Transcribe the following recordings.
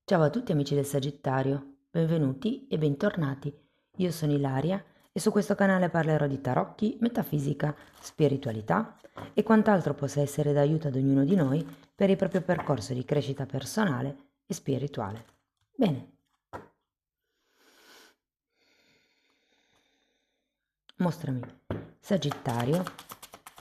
Ciao a tutti amici del Sagittario, benvenuti e bentornati. Io sono Ilaria e su questo canale parlerò di tarocchi, metafisica, spiritualità e quant'altro possa essere d'aiuto ad ognuno di noi per il proprio percorso di crescita personale e spirituale. Bene, mostrami. Sagittario,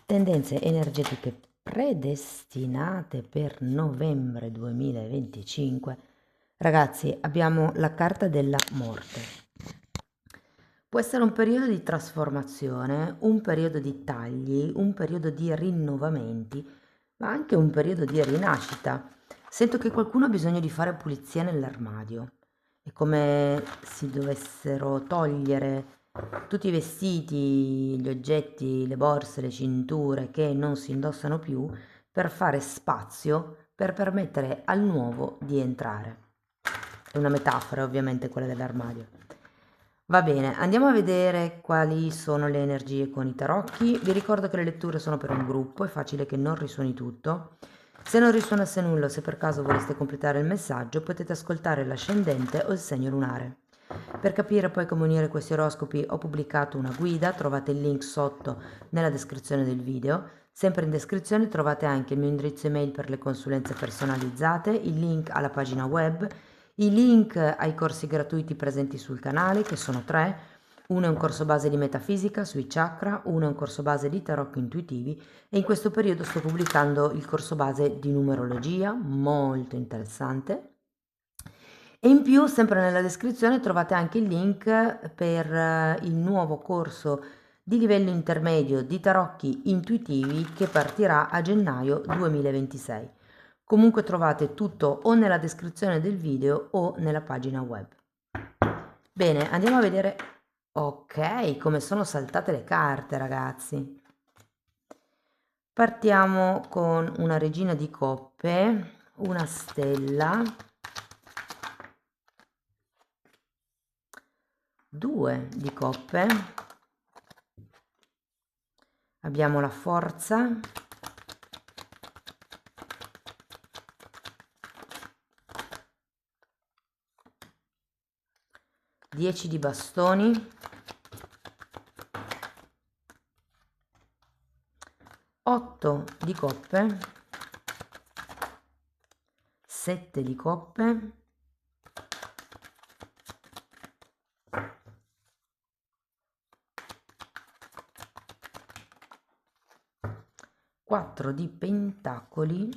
tendenze energetiche predestinate per novembre 2025. Ragazzi, abbiamo la carta della morte. Può essere un periodo di trasformazione, un periodo di tagli, un periodo di rinnovamenti, ma anche un periodo di rinascita. Sento che qualcuno ha bisogno di fare pulizia nell'armadio. È come se dovessero togliere tutti i vestiti, gli oggetti, le borse, le cinture che non si indossano più per fare spazio per permettere al nuovo di entrare. È una metafora ovviamente quella dell'armadio. Va bene, andiamo a vedere quali sono le energie con i tarocchi. Vi ricordo che le letture sono per un gruppo, è facile che non risuoni tutto. Se non risuonasse nulla o se per caso voleste completare il messaggio, potete ascoltare l'ascendente o il segno lunare. Per capire poi come unire questi oroscopi ho pubblicato una guida, trovate il link sotto nella descrizione del video. Sempre in descrizione trovate anche il mio indirizzo email per le consulenze personalizzate, il link alla pagina web, i link ai corsi gratuiti presenti sul canale, che sono tre. Uno è un corso base di metafisica sui chakra, uno è un corso base di tarocchi intuitivi e in questo periodo sto pubblicando il corso base di numerologia, molto interessante. E in più, sempre nella descrizione, trovate anche il link per il nuovo corso di livello intermedio di tarocchi intuitivi che partirà a gennaio 2026. Comunque trovate tutto o nella descrizione del video o nella pagina web. Bene, andiamo a vedere. Ok, come sono saltate le carte, ragazzi. Partiamo con una regina di coppe, una stella, due di coppe, abbiamo la forza, 10 di bastoni, 8 di coppe, 7 di coppe, 4 di pentacoli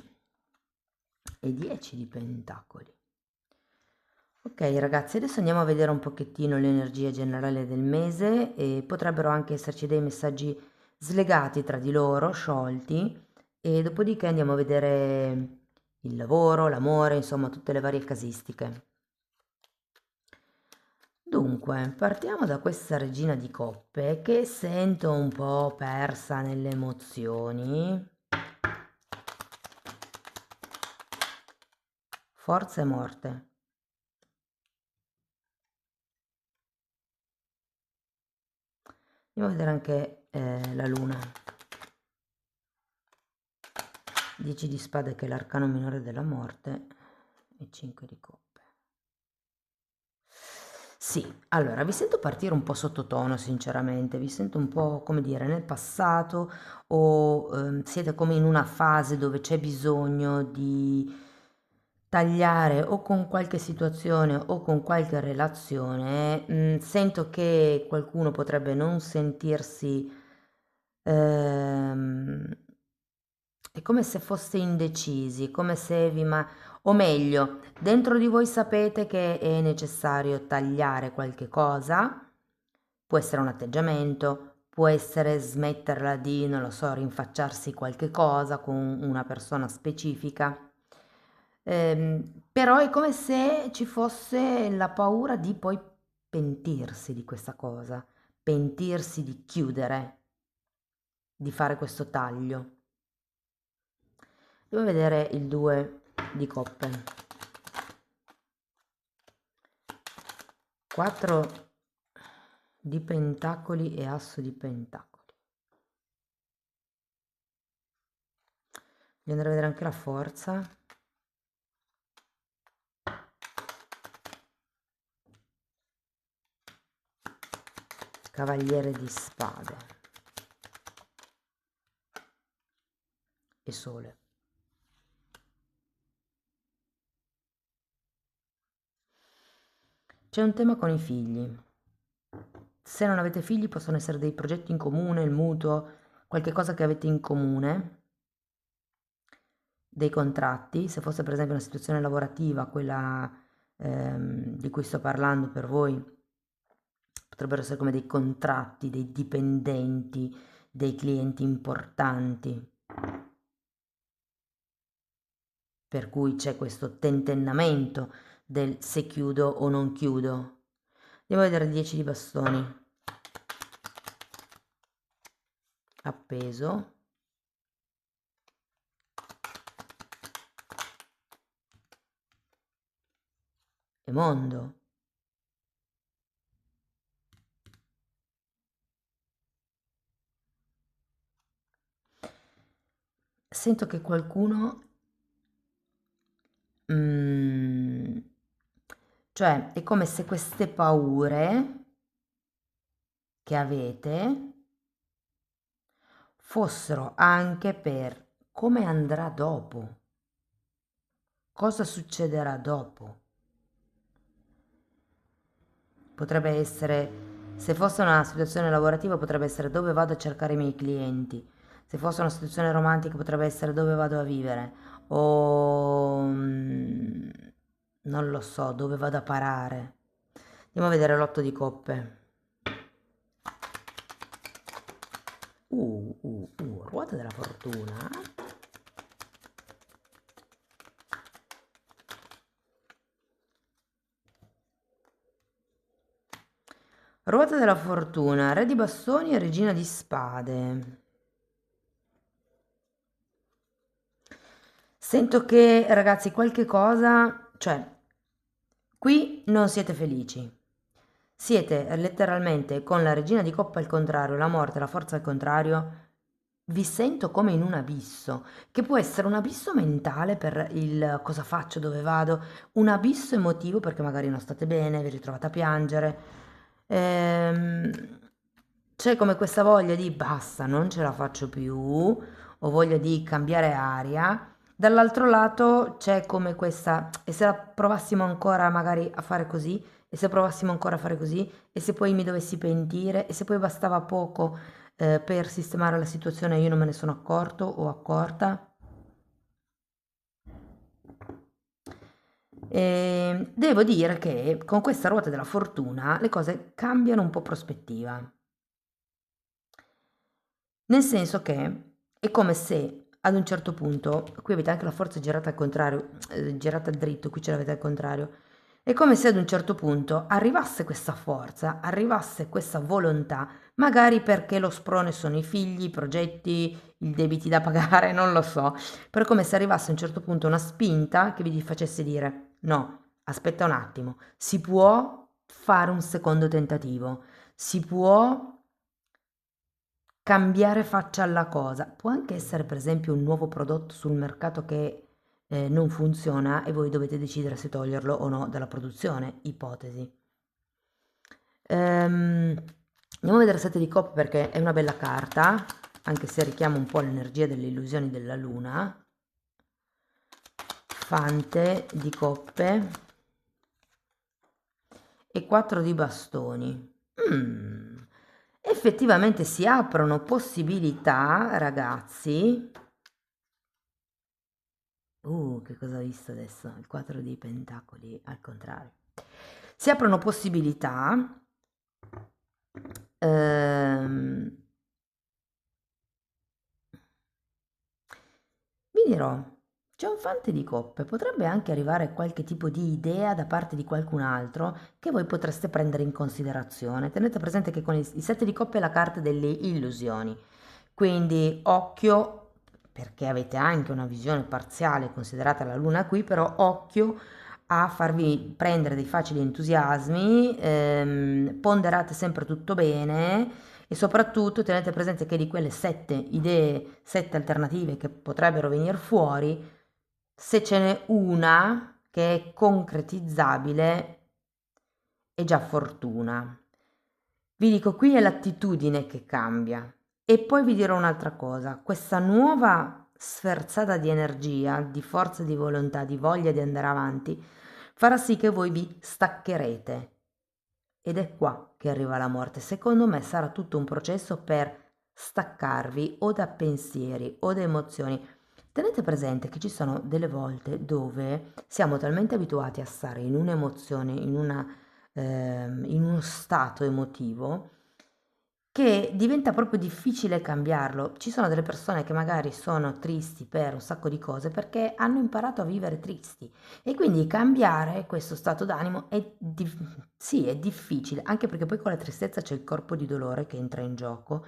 e 10 di pentacoli. Ok ragazzi, adesso andiamo a vedere un pochettino l'energia generale del mese e potrebbero anche esserci dei messaggi slegati tra di loro, sciolti, e dopodiché andiamo a vedere il lavoro, l'amore, insomma tutte le varie casistiche. Dunque, partiamo da questa regina di coppe che sento un po' persa nelle emozioni. Forza e morte. Andiamo a vedere anche la luna. 10 di spade che è l'arcano minore della morte e 5 di coppe. Sì, allora vi sento partire un po' sottotono sinceramente, vi sento un po' come dire nel passato o siete come in una fase dove c'è bisogno di tagliare o con qualche situazione o con qualche relazione. Sento che qualcuno potrebbe non sentirsi ehm, è come se foste indecisi, come se o meglio, dentro di voi sapete che è necessario tagliare qualche cosa, può essere un atteggiamento, può essere smetterla di, non lo so, rinfacciarsi qualche cosa con una persona specifica. Però è come se ci fosse la paura di poi pentirsi di questa cosa, pentirsi di chiudere, di fare questo taglio. Devo vedere il 2 di coppe. 4 di pentacoli e asso di pentacoli. Devo andare a vedere anche la forza. Cavaliere di spade e sole. C'è un tema con i figli. Se non avete figli possono essere dei progetti in comune, il mutuo, qualche cosa che avete in comune, dei contratti. Se fosse per esempio una situazione lavorativa, quella di cui sto parlando per voi, potrebbero essere come dei contratti, dei dipendenti, dei clienti importanti. Per cui c'è questo tentennamento del se chiudo o non chiudo. Andiamo a vedere 10 di bastoni. Appeso. E mondo. Sento che qualcuno... cioè, è come se queste paure che avete fossero anche per come andrà dopo, cosa succederà dopo. Potrebbe essere, se fosse una situazione lavorativa, potrebbe essere dove vado a cercare i miei clienti. Se fosse una situazione romantica, potrebbe essere dove vado a vivere. O non lo so, dove vado a parare. Andiamo a vedere l'otto di coppe. Ruota della fortuna. Ruota della fortuna, re di bastoni e regina di spade. Sento che, ragazzi, qualche cosa, cioè, qui non siete felici. Siete letteralmente con la regina di coppa al contrario, la morte, la forza al contrario. Vi sento come in un abisso, che può essere un abisso mentale per il cosa faccio, dove vado, un abisso emotivo perché magari non state bene, vi ritrovate a piangere. Ehm, c'è come questa voglia di basta, non ce la faccio più, o voglia di cambiare aria. Dall'altro lato c'è come questa, e se la provassimo ancora magari a fare così, e se provassimo ancora a fare così, e se poi mi dovessi pentire, e se poi bastava poco per sistemare la situazione e io non me ne sono accorto o accorta. E devo dire che con questa ruota della fortuna le cose cambiano un po' prospettiva. Nel senso che è come se ad un certo punto, qui avete anche la forza girata al contrario, girata dritto, qui ce l'avete al contrario, è come se ad un certo punto arrivasse questa forza, arrivasse questa volontà, magari perché lo sprone sono i figli, i progetti, i debiti da pagare, non lo so, però è come se arrivasse a un certo punto una spinta che vi facesse dire no, aspetta un attimo, si può fare un secondo tentativo, si può cambiare faccia alla cosa. Può anche essere per esempio un nuovo prodotto sul mercato che non funziona e voi dovete decidere se toglierlo o no dalla produzione, ipotesi. Andiamo a vedere 7 di coppe perché è una bella carta, anche se richiama un po' l'energia delle illusioni della luna. Fante di coppe e 4 di bastoni. Effettivamente si aprono possibilità, ragazzi. Che cosa ho visto adesso? Il 4 di pentacoli al contrario. Si aprono possibilità. Vi dirò, c'è un fante di coppe, potrebbe anche arrivare qualche tipo di idea da parte di qualcun altro che voi potreste prendere in considerazione. Tenete presente che con i 7 di coppe è la carta delle illusioni, quindi occhio, perché avete anche una visione parziale considerata la luna qui, però occhio a farvi prendere dei facili entusiasmi, ponderate sempre tutto bene e soprattutto tenete presente che di quelle 7 idee, 7 alternative che potrebbero venire fuori, se ce n'è una che è concretizzabile è già fortuna. Vi dico, qui è l'attitudine che cambia. E poi vi dirò un'altra cosa, questa nuova sferzata di energia, di forza di volontà, di voglia di andare avanti, farà sì che voi vi staccherete. Ed è qua che arriva la morte. Secondo me sarà tutto un processo per staccarvi o da pensieri o da emozioni. Tenete presente che ci sono delle volte dove siamo talmente abituati a stare in un'emozione, in uno stato emotivo, che diventa proprio difficile cambiarlo. Ci sono delle persone che magari sono tristi per un sacco di cose perché hanno imparato a vivere tristi e quindi cambiare questo stato d'animo sì, è difficile, anche perché poi con la tristezza c'è il corpo di dolore che entra in gioco.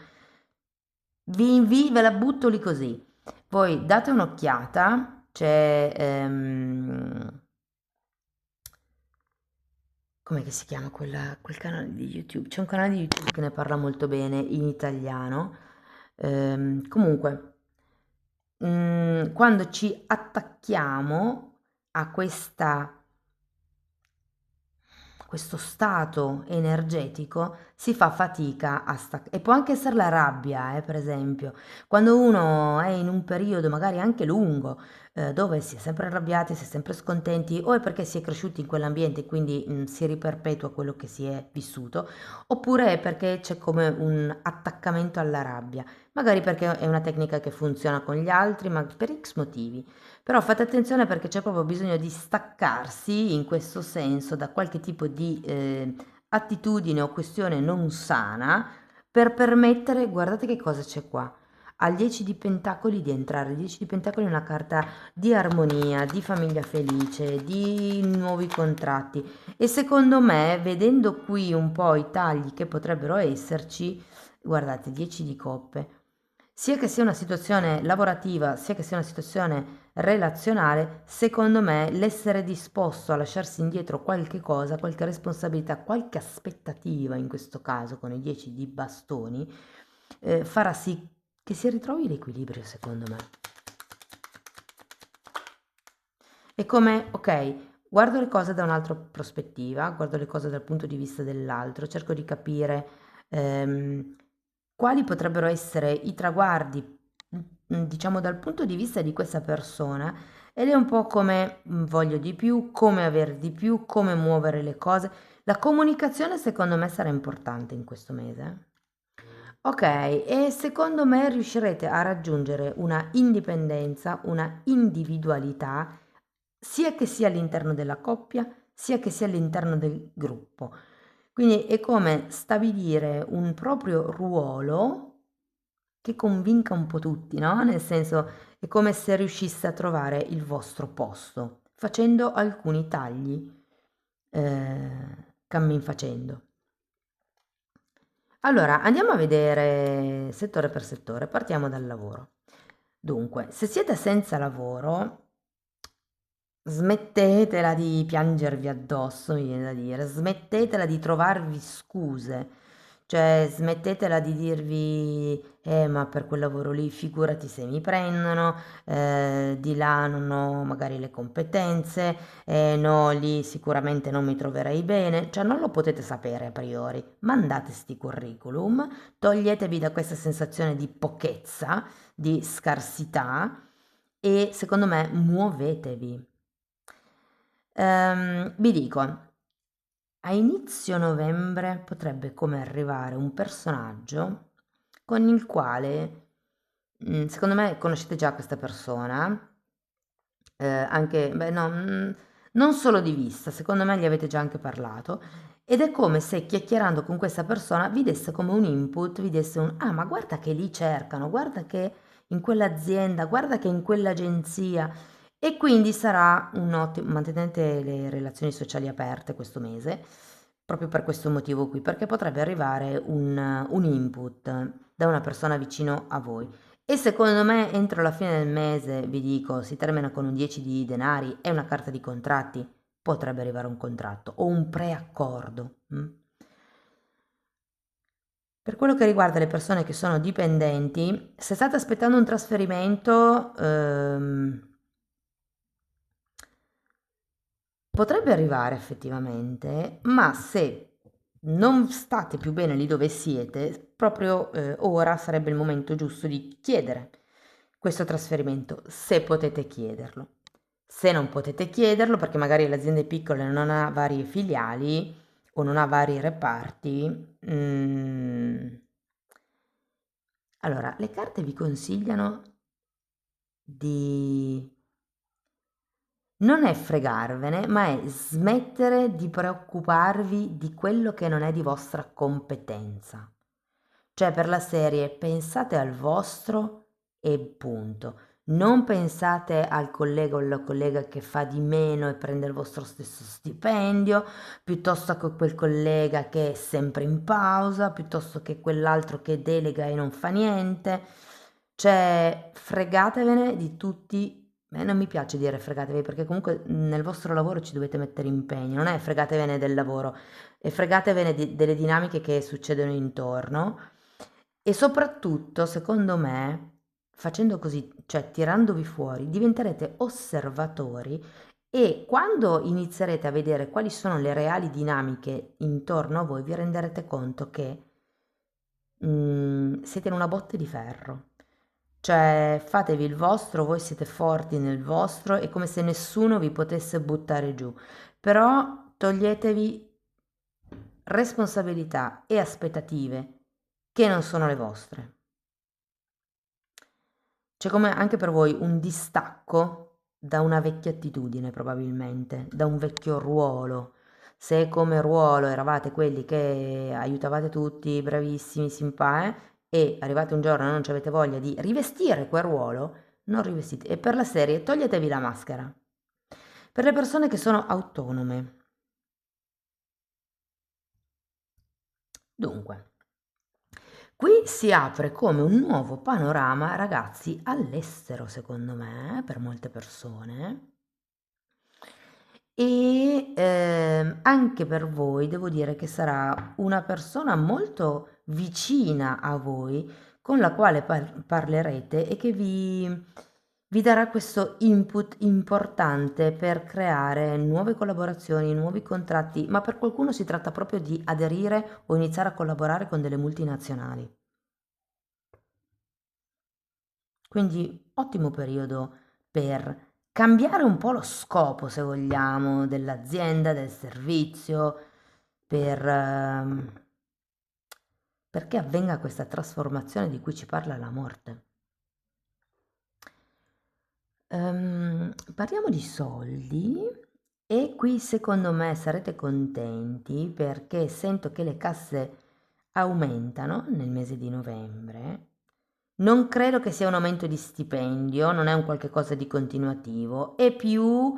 Ve la butto lì così. Poi date un'occhiata, c'è com'è che si chiama quel canale di YouTube? C'è un canale di YouTube che ne parla molto bene in italiano. Comunque, quando ci attacchiamo a questo stato energetico, si fa fatica a staccare. E può anche essere la rabbia, per esempio. Quando uno è in un periodo magari anche lungo, dove si è sempre arrabbiati, si è sempre scontenti, o è perché si è cresciuti in quell'ambiente e quindi si riperpetua quello che si è vissuto, oppure è perché c'è come un attaccamento alla rabbia, magari perché è una tecnica che funziona con gli altri, ma per X motivi. Però fate attenzione perché c'è proprio bisogno di staccarsi in questo senso da qualche tipo di attitudine o questione non sana per permettere, guardate che cosa c'è qua, al 10 di pentacoli di entrare. Il 10 di pentacoli è una carta di armonia, di famiglia felice, di nuovi contratti e secondo me, vedendo qui un po' i tagli che potrebbero esserci, guardate, 10 di coppe. Sia che sia una situazione lavorativa, sia che sia una situazione relazionale, secondo me l'essere disposto a lasciarsi indietro qualche cosa, qualche responsabilità, qualche aspettativa, in questo caso con i 10 di bastoni, farà sì che si ritrovi l'equilibrio, secondo me. È come, ok, guardo le cose da un'altra prospettiva, guardo le cose dal punto di vista dell'altro, cerco di capire quali potrebbero essere i traguardi, diciamo dal punto di vista di questa persona, ed è un po' come voglio di più, come avere di più, come muovere le cose. La comunicazione secondo me sarà importante in questo mese. Ok, e secondo me riuscirete a raggiungere una indipendenza, una individualità, sia che sia all'interno della coppia, sia che sia all'interno del gruppo. Quindi è come stabilire un proprio ruolo che convinca un po' tutti, no? Nel senso, è come se riuscisse a trovare il vostro posto, facendo alcuni tagli, cammin facendo. Allora, andiamo a vedere settore per settore, partiamo dal lavoro. Dunque, se siete senza lavoro, smettetela di piangervi addosso, mi viene da dire, smettetela di trovarvi scuse, cioè smettetela di dirvi, ma per quel lavoro lì figurati se mi prendono, di là non ho magari le competenze, no, lì sicuramente non mi troverei bene, cioè non lo potete sapere a priori, mandate sti curriculum, toglietevi da questa sensazione di pochezza, di scarsità e secondo me muovetevi. Vi dico, a inizio novembre potrebbe come arrivare un personaggio con il quale, secondo me conoscete già questa persona, anche, beh no, non solo di vista, secondo me gli avete già anche parlato, ed è come se chiacchierando con questa persona vi desse come un input, vi desse un, ah ma guarda che lì cercano, guarda che in quell'azienda, guarda che in quell'agenzia, e quindi sarà un ottimo, mantenete le relazioni sociali aperte questo mese, proprio per questo motivo qui, perché potrebbe arrivare un input da una persona vicino a voi. E secondo me entro la fine del mese, vi dico, si termina con un 10 di denari e una carta di contratti, potrebbe arrivare un contratto o un preaccordo. Per quello che riguarda le persone che sono dipendenti, se state aspettando un trasferimento, potrebbe arrivare effettivamente, ma se non state più bene lì dove siete, proprio ora sarebbe il momento giusto di chiedere questo trasferimento, se potete chiederlo. Se non potete chiederlo, perché magari l'azienda è piccola e non ha varie filiali o non ha vari reparti, allora le carte vi consigliano di non è fregarvene, ma è smettere di preoccuparvi di quello che non è di vostra competenza. Cioè per la serie pensate al vostro e punto. Non pensate al collega o alla collega che fa di meno e prende il vostro stesso stipendio, piuttosto che quel collega che è sempre in pausa, piuttosto che quell'altro che delega e non fa niente. Cioè, fregatevene di tutti. Non mi piace dire fregatevi perché comunque nel vostro lavoro ci dovete mettere impegno, non è fregatevene del lavoro, è fregatevene delle dinamiche che succedono intorno e soprattutto, secondo me, facendo così, cioè tirandovi fuori, diventerete osservatori e quando inizierete a vedere quali sono le reali dinamiche intorno a voi, vi renderete conto che siete in una botte di ferro. Cioè, fatevi il vostro, voi siete forti nel vostro, è come se nessuno vi potesse buttare giù. Però toglietevi responsabilità e aspettative che non sono le vostre. C'è come anche per voi un distacco da una vecchia attitudine, probabilmente, da un vecchio ruolo. Se come ruolo eravate quelli che aiutavate tutti, bravissimi, e arrivate un giorno e non avete voglia di rivestire quel ruolo, non rivestite. E per la serie toglietevi la maschera. Per le persone che sono autonome. Dunque, qui si apre come un nuovo panorama, ragazzi, all'estero, secondo me, per molte persone. E anche per voi devo dire che sarà una persona molto vicina a voi con la quale parlerete e che vi darà questo input importante per creare nuove collaborazioni, nuovi contratti, ma per qualcuno si tratta proprio di aderire o iniziare a collaborare con delle multinazionali. Quindi ottimo periodo per cambiare un po' lo scopo, se vogliamo, dell'azienda, del servizio, per, perché avvenga questa trasformazione di cui ci parla la morte. Parliamo di soldi e qui secondo me sarete contenti perché sento che le casse aumentano nel mese di novembre. Non credo che sia un aumento di stipendio, non è un qualche cosa di continuativo, è più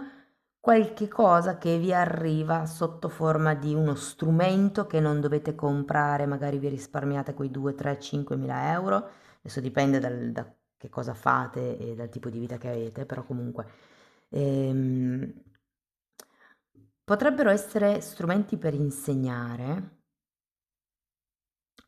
qualche cosa che vi arriva sotto forma di uno strumento che non dovete comprare, magari vi risparmiate quei 2, 3, 5 mila euro, adesso dipende da che cosa fate e dal tipo di vita che avete, però comunque ehm, potrebbero essere strumenti per insegnare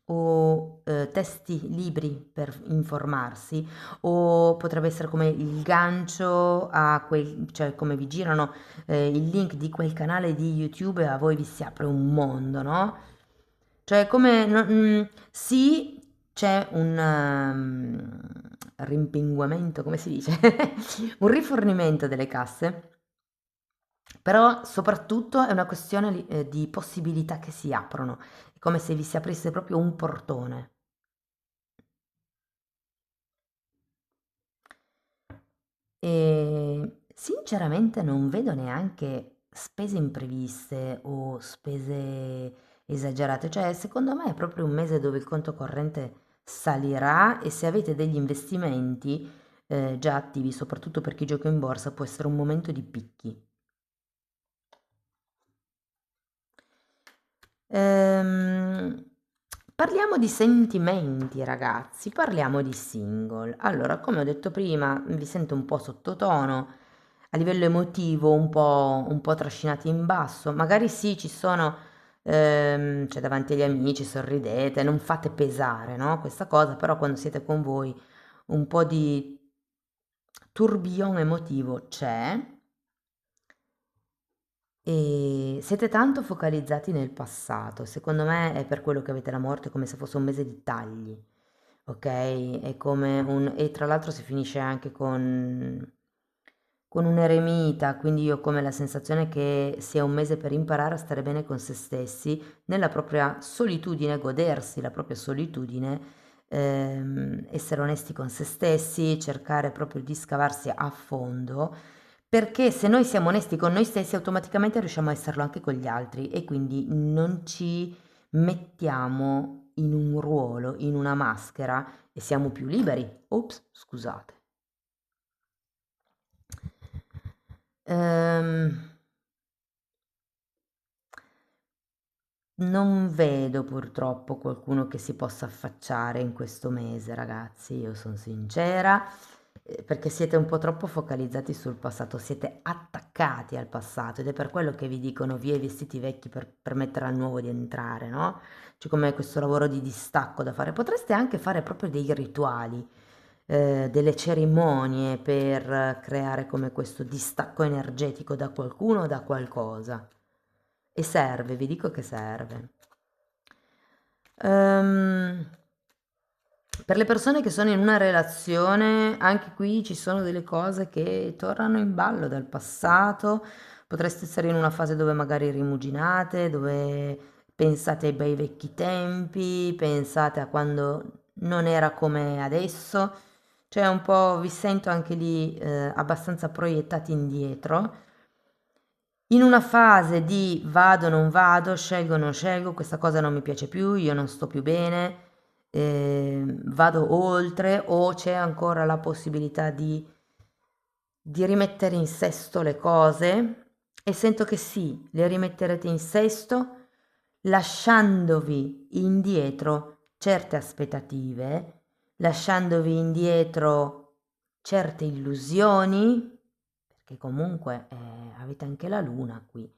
o testi, libri per informarsi, o potrebbe essere come il gancio a quei, cioè come vi girano il link di quel canale di YouTube e a voi vi si apre un mondo, no? Cioè come, sì, c'è un rimpinguamento, come si dice? Un rifornimento delle casse, però soprattutto è una questione di possibilità che si aprono, è come se vi si aprisse proprio un portone. Sinceramente non vedo neanche spese impreviste o spese esagerate, cioè secondo me è proprio un mese dove il conto corrente salirà e se avete degli investimenti già attivi, soprattutto per chi gioca in borsa, può essere un momento di picchi. Ehm, Parliamo di sentimenti, ragazzi, parliamo di single. Allora, come ho detto prima, vi sento un po' sottotono, a livello emotivo un po' trascinati in basso. Magari sì, ci sono, cioè davanti agli amici sorridete, non fate pesare, no? Questa cosa, però quando siete con voi un po' di tourbillon emotivo c'è. E siete tanto focalizzati nel passato, secondo me è per quello che avete la morte come se fosse un mese di tagli, ok? È come e tra l'altro si finisce anche con un eremita, quindi io ho come la sensazione che sia un mese per imparare a stare bene con se stessi, nella propria solitudine, godersi la propria solitudine, essere onesti con se stessi, cercare proprio di scavarsi a fondo, perché se noi siamo onesti con noi stessi automaticamente riusciamo a esserlo anche con gli altri e quindi non ci mettiamo in un ruolo, in una maschera e siamo più liberi. Ops, scusate. Ehm, Non vedo purtroppo qualcuno che si possa affacciare in questo mese, ragazzi, io sono sincera, perché siete un po' troppo focalizzati sul passato, siete attaccati al passato ed è per quello che vi dicono via i vestiti vecchi per permettere al nuovo di entrare, no? C'è come questo lavoro di distacco da fare. Potreste anche fare proprio dei rituali, delle cerimonie per creare come questo distacco energetico da qualcuno o da qualcosa. E serve, vi dico che serve. Ehm, per le persone che sono in una relazione, anche qui ci sono delle cose che tornano in ballo dal passato. Potreste essere in una fase dove magari rimuginate, dove pensate ai bei vecchi tempi, pensate a quando non era come adesso. Cioè un po' vi sento anche lì abbastanza proiettati indietro. In una fase di vado, non vado, scelgo, non scelgo, questa cosa non mi piace più, io non sto più bene, vado oltre o c'è ancora la possibilità di rimettere in sesto le cose e sento che sì, le rimetterete in sesto lasciandovi indietro certe aspettative, lasciandovi indietro certe illusioni, perché comunque avete anche la luna qui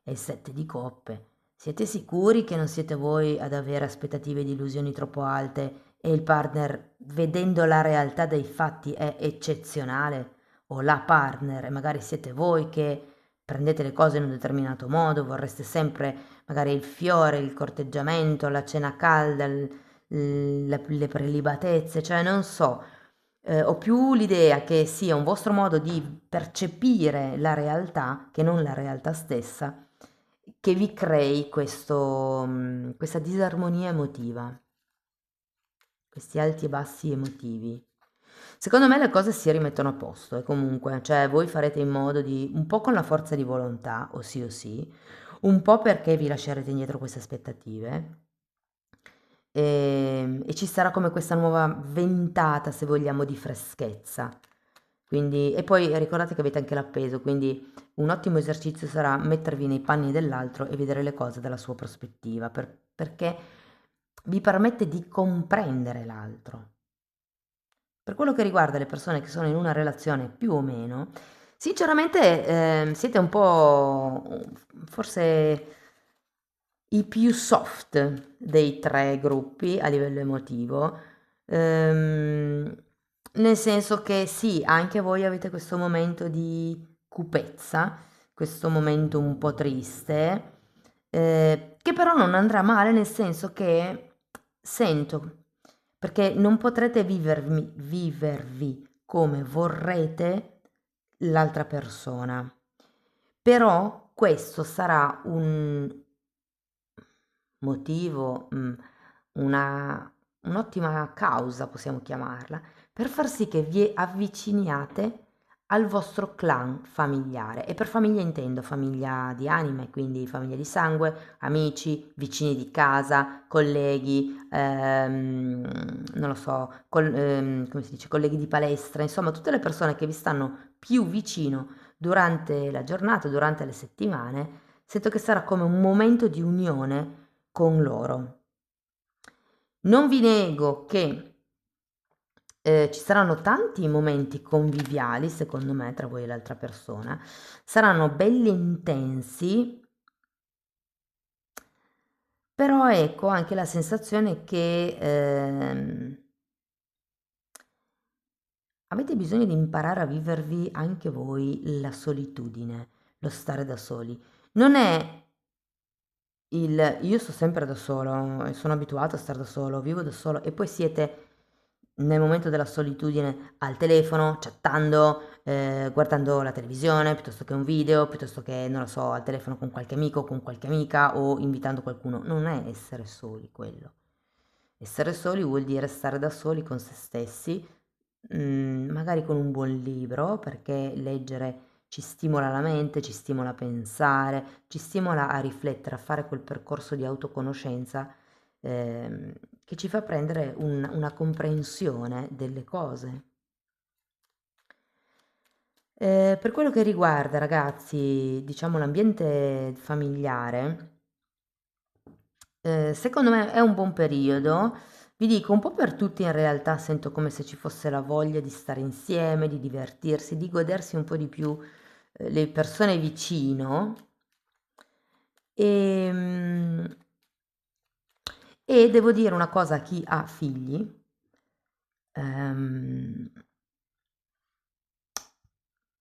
e il sette di coppe. Siete sicuri che non siete voi ad avere aspettative ed illusioni troppo alte e il partner, vedendo la realtà dei fatti, è eccezionale? O la partner, e magari siete voi che prendete le cose in un determinato modo, vorreste sempre magari il fiore, il corteggiamento, la cena calda, le prelibatezze, cioè non so, ho più l'idea che sia un vostro modo di percepire la realtà, che non la realtà stessa, che vi crei questa disarmonia emotiva, questi alti e bassi emotivi. Secondo me le cose si rimettono a posto e comunque, cioè voi farete in modo di, un po' con la forza di volontà, o sì, un po' perché vi lascerete indietro queste aspettative, e ci sarà come questa nuova ventata, se vogliamo, di freschezza. Quindi, e poi ricordate che avete anche l'appeso, quindi un ottimo esercizio sarà mettervi nei panni dell'altro e vedere le cose dalla sua prospettiva, perché vi permette di comprendere l'altro. Per quello che riguarda le persone che sono in una relazione più o meno, sinceramente siete un po' forse i più soft dei tre gruppi a livello emotivo, nel senso che sì, anche voi avete questo momento di cupezza, questo momento un po' triste, che però non andrà male nel senso che sento, perché non potrete vivervi come vorrete l'altra persona. Però questo sarà un motivo, un'ottima causa, possiamo chiamarla, per far sì che vi avviciniate al vostro clan familiare. E per famiglia intendo famiglia di anime, quindi famiglia di sangue, amici, vicini di casa, colleghi, non lo so, come si dice, colleghi di palestra, insomma tutte le persone che vi stanno più vicino durante la giornata, durante le settimane, sento che sarà come un momento di unione con loro. Non vi nego che ci saranno tanti momenti conviviali, secondo me, tra voi e l'altra persona, saranno belli intensi, però ecco anche la sensazione che avete bisogno di imparare a vivervi anche voi la solitudine, lo stare da soli. Non è io sto sempre da solo e sono abituato a stare da solo, vivo da solo e poi siete nel momento della solitudine al telefono, chattando, guardando la televisione piuttosto che un video, piuttosto che, non lo so, al telefono con qualche amico, con qualche amica o invitando qualcuno. Non è essere soli quello. Essere soli vuol dire stare da soli con se stessi, magari con un buon libro, perché leggere ci stimola la mente, ci stimola a pensare, ci stimola a riflettere, a fare quel percorso di autoconoscenza ehm, che ci fa prendere una comprensione delle cose. Per quello che riguarda, ragazzi, diciamo l'ambiente familiare, secondo me è un buon periodo. Vi dico, un po' per tutti in realtà sento come se ci fosse la voglia di stare insieme, di divertirsi, di godersi un po' di più, le persone vicino. Ehm, e devo dire una cosa a chi ha figli, ehm,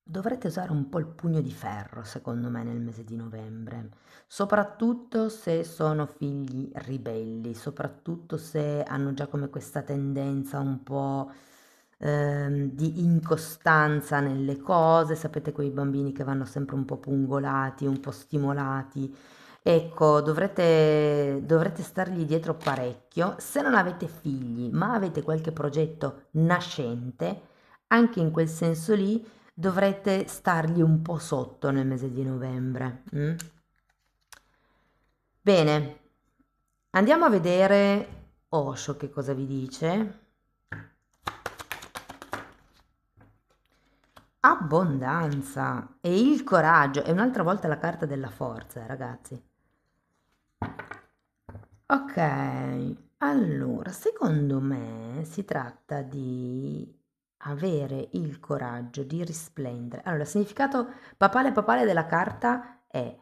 dovrete usare un po' il pugno di ferro, secondo me, nel mese di novembre, soprattutto se sono figli ribelli, soprattutto se hanno già come questa tendenza un po' di incostanza nelle cose, sapete quei bambini che vanno sempre un po' pungolati, un po' stimolati. Ecco, dovrete stargli dietro parecchio. Se non avete figli, ma avete qualche progetto nascente, anche in quel senso lì dovrete stargli un po' sotto nel mese di novembre. Bene, andiamo a vedere Osho che cosa vi dice. Abbondanza e il coraggio. E un'altra volta la carta della forza, ragazzi. Ok, allora, secondo me si tratta di avere il coraggio di risplendere. Allora, il significato papale della carta è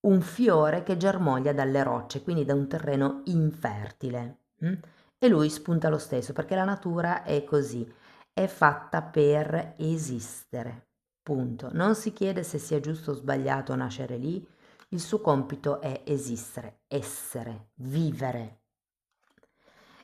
un fiore che germoglia dalle rocce, quindi da un terreno infertile. E lui spunta lo stesso, perché la natura è così, è fatta per esistere. Punto. Non si chiede se sia giusto o sbagliato nascere lì, il suo compito è esistere, essere, vivere.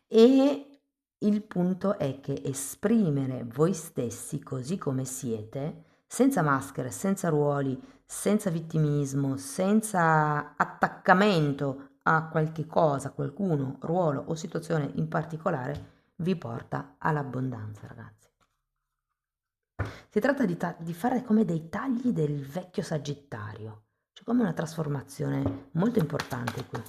E il punto è che esprimere voi stessi così come siete, senza maschere, senza ruoli, senza vittimismo, senza attaccamento a qualche cosa, qualcuno, ruolo o situazione in particolare, vi porta all'abbondanza, ragazzi. Si tratta di fare come dei tagli del vecchio Sagittario, c'è come una trasformazione molto importante qui.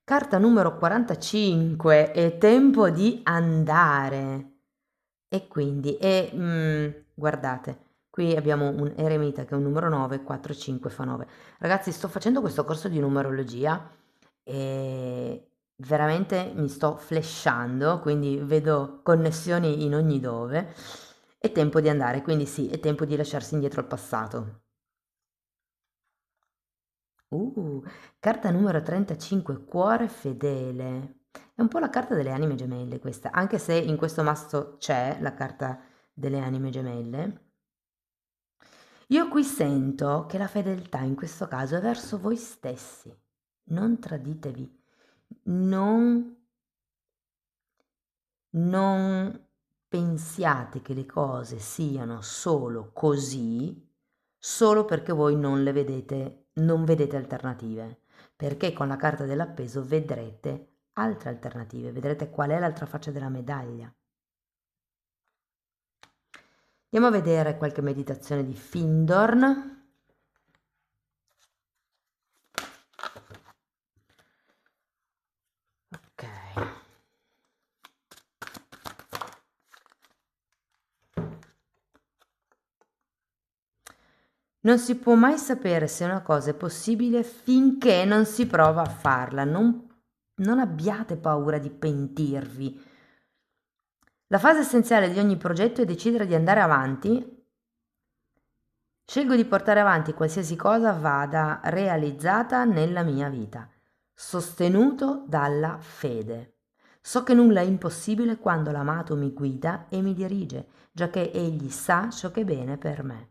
Carta numero 45, è tempo di andare. E quindi, guardate, qui abbiamo un eremita che è un numero 9, 4, 5 fa 9. Ragazzi, sto facendo questo corso di numerologia e veramente mi sto flashando, quindi vedo connessioni in ogni dove. È tempo di andare, quindi sì, è tempo di lasciarsi indietro al passato. Uh, carta numero 35, cuore fedele. È un po' la carta delle anime gemelle questa, anche se in questo mazzo c'è la carta delle anime gemelle. Io qui sento che la fedeltà in questo caso è verso voi stessi. Non traditevi, non, non pensiate che le cose siano solo così, solo perché voi non le vedete, non vedete alternative, perché con la carta dell'appeso vedrete altre alternative, vedrete qual è l'altra faccia della medaglia. Andiamo a vedere qualche meditazione di Findorn. Ok. Non si può mai sapere se una cosa è possibile finché non si prova a farla. Non abbiate paura di pentirvi. La fase essenziale di ogni progetto è decidere di andare avanti. Scelgo di portare avanti qualsiasi cosa vada realizzata nella mia vita, sostenuto dalla fede. So che nulla è impossibile quando l'amato mi guida e mi dirige, giacché egli sa ciò che è bene per me.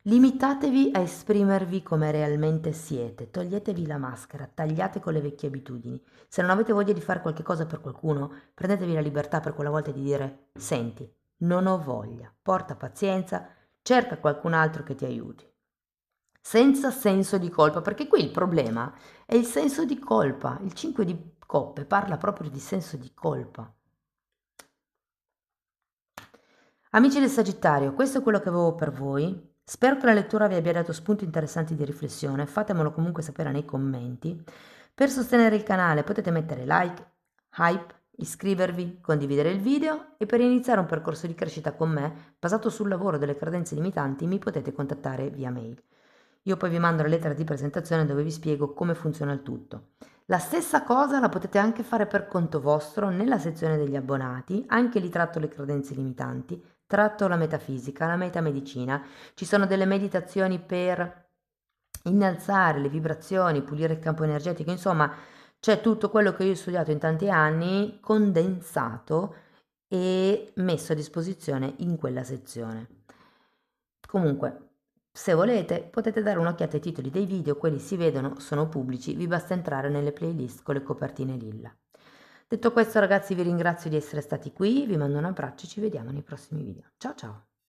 Limitatevi a esprimervi come realmente siete, toglietevi la maschera, tagliate con le vecchie abitudini. Se non avete voglia di fare qualche cosa per qualcuno, prendetevi la libertà per quella volta di dire: senti, non ho voglia, porta pazienza, cerca qualcun altro che ti aiuti. Senza senso di colpa, perché qui il problema è il senso di colpa. Il 5 di coppe parla proprio di senso di colpa. Amici del Sagittario, questo è quello che avevo per voi. Spero che la lettura vi abbia dato spunti interessanti di riflessione, fatemelo comunque sapere nei commenti. Per sostenere il canale potete mettere like, hype, iscrivervi, condividere il video e per iniziare un percorso di crescita con me, basato sul lavoro delle credenze limitanti, mi potete contattare via mail. Io poi vi mando la lettera di presentazione dove vi spiego come funziona il tutto. La stessa cosa la potete anche fare per conto vostro nella sezione degli abbonati, anche lì tratto le credenze limitanti, tratto la metafisica, la metamedicina, ci sono delle meditazioni per innalzare le vibrazioni, pulire il campo energetico, insomma c'è tutto quello che io ho studiato in tanti anni condensato e messo a disposizione in quella sezione. Comunque, se volete, potete dare un'occhiata ai titoli dei video, quelli si vedono, sono pubblici, vi basta entrare nelle playlist con le copertine lilla. Detto questo, ragazzi, vi ringrazio di essere stati qui, vi mando un abbraccio e ci vediamo nei prossimi video. Ciao ciao!